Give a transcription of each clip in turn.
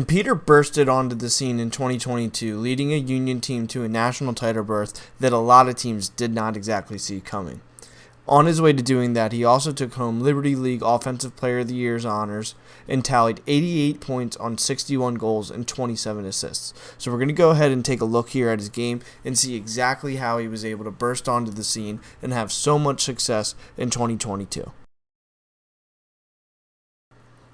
And Peter bursted onto the scene in 2022, leading a Union team to a national title berth that a lot of teams did not exactly see coming. On his way to doing that, he also took home Liberty League Offensive Player of the Year's honors and tallied 88 points on 61 goals and 27 assists. So we're going to go ahead and take a look here at his game and see exactly how he was able to burst onto the scene and have so much success in 2022.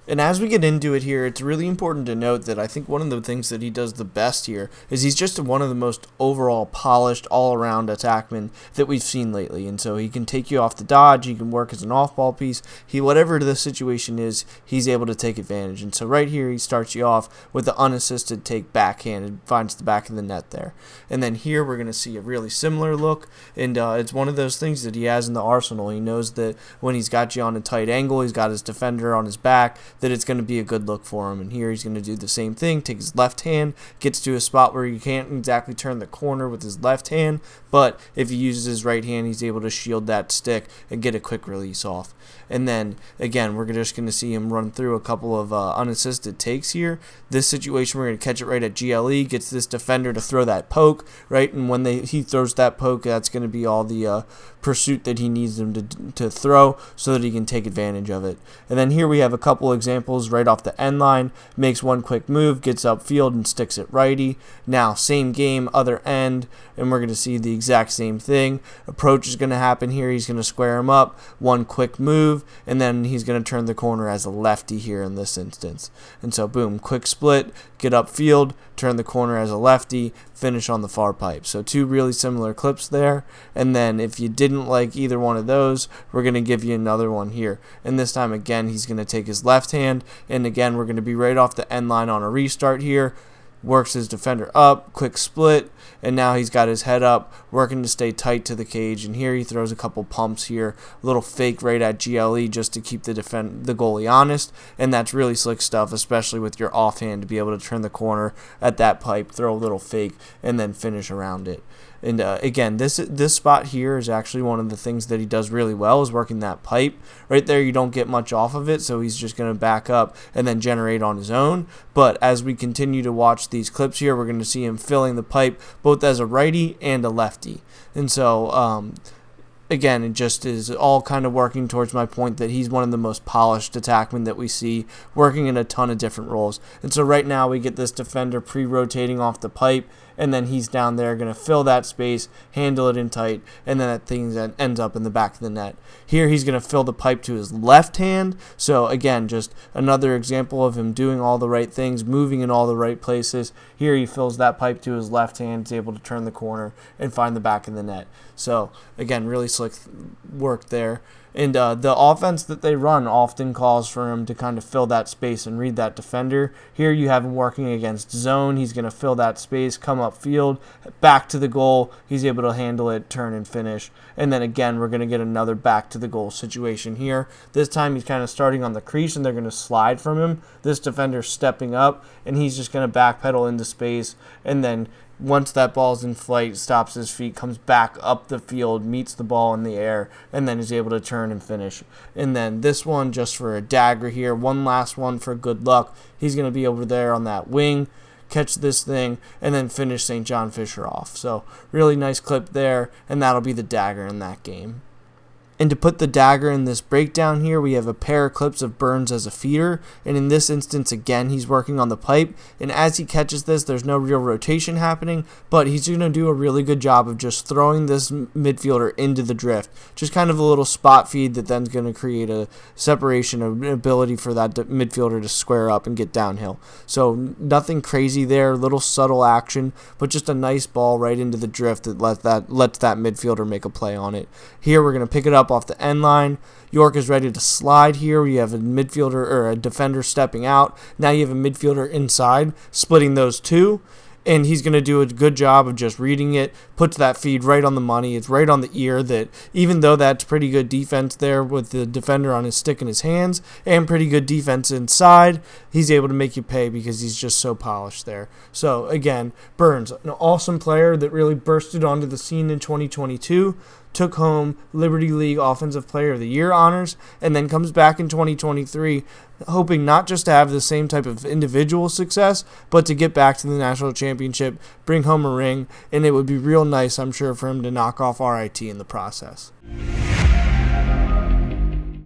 And as we get into it here, it's really important to note that I think one of the things that he does the best here is he's just one of the most overall polished, all-around attackmen that we've seen lately. And so he can take you off the dodge, he can work as an off-ball piece. Whatever the situation is, he's able to take advantage. And so right here, he starts you off with the unassisted take backhanded, finds the back of the net there. And then here, we're going to see a really similar look. And it's one of those things that he has in the arsenal. He knows that when he's got you on a tight angle, he's got his defender on his back, that it's going to be a good look for him. And here he's going to do the same thing, take his left hand, gets to a spot where you can't exactly turn the corner with his left hand, but if he uses his right hand, he's able to shield that stick and get a quick release off. And then, again, we're just going to see him run through a couple of unassisted takes here. This situation, we're going to catch it right at GLE, gets this defender to throw that poke, right? And when he throws that poke, that's going to be all the pursuit that he needs him to throw so that he can take advantage of it. And then here we have a couple examples right off the end line, makes one quick move, gets upfield and sticks it righty. Now, same game, other end, and we're going to see the exact same thing. Approach is going to happen here. He's going to square him up, one quick move, and then he's going to turn the corner as a lefty here in this instance. And so, boom, quick split, get upfield, turn the corner as a lefty, finish on the far pipe. So two really similar clips there. And then if you didn't like either one of those, we're going to give you another one here. And this time, again, he's going to take his left hand. And again, we're going to be right off the end line on a restart here. Works his defender up, quick split, and now he's got his head up, working to stay tight to the cage. And here he throws a couple pumps here, a little fake right at GLE just to keep the goalie honest, and that's really slick stuff, especially with your offhand to be able to turn the corner at that pipe, throw a little fake, and then finish around it. And again, this spot here is actually one of the things that he does really well, is working that pipe. Right there, you don't get much off of it, so he's just going to back up and then generate on his own. But as we continue to watch these clips here, we're going to see him filling the pipe both as a righty and a lefty. And so, again, it just is all kind of working towards my point that he's one of the most polished attackmen that we see, working in a ton of different roles. And so right now we get this defender pre-rotating off the pipe, and then he's down there going to fill that space, handle it in tight, and then that thing ends up in the back of the net. Here he's going to fill the pipe to his left hand. So again, just another example of him doing all the right things, moving in all the right places. Here he fills that pipe to his left hand, is able to turn the corner and find the back of the net. So again, really slick work there. And the offense that they run often calls for him to kind of fill that space and read that defender. Here you have him working against zone. He's going to fill that space, come upfield, back to the goal. He's able to handle it, turn and finish. And then again, we're going to get another back to the goal situation here. This time he's kind of starting on the crease and they're going to slide from him. This defender's stepping up and he's just going to backpedal into space, and then once that ball's in flight, stops his feet, comes back up the field, meets the ball in the air, and then is able to turn and finish. And then this one just for a dagger here. One last one for good luck. He's going to be over there on that wing, catch this thing, and then finish St. John Fisher off. So really nice clip there, and that'll be the dagger in that game. And to put the dagger in this breakdown here, we have a pair of clips of Burns as a feeder. And in this instance, again, he's working on the pipe. And as he catches this, there's no real rotation happening, but he's going to do a really good job of just throwing this midfielder into the drift. Just kind of a little spot feed that then's going to create a separation, an ability for that midfielder to square up and get downhill. So nothing crazy there, little subtle action, but just a nice ball right into the drift that lets that midfielder make a play on it. Here we're going to pick it up off the end line. York is ready to slide here. You have a midfielder or a defender stepping out. Now you have a midfielder inside, splitting those two. And he's going to do a good job of just reading it, puts that feed right on the money. It's right on the ear that even though that's pretty good defense there with the defender on his stick in his hands and pretty good defense inside, he's able to make you pay because he's just so polished there. So again, Burns, an awesome player that really bursted onto the scene in 2022. took home Liberty League Offensive Player of the Year honors, and then comes back in 2023 hoping not just to have the same type of individual success, but to get back to the national championship, bring home a ring, and it would be real nice, I'm sure, for him to knock off RIT in the process.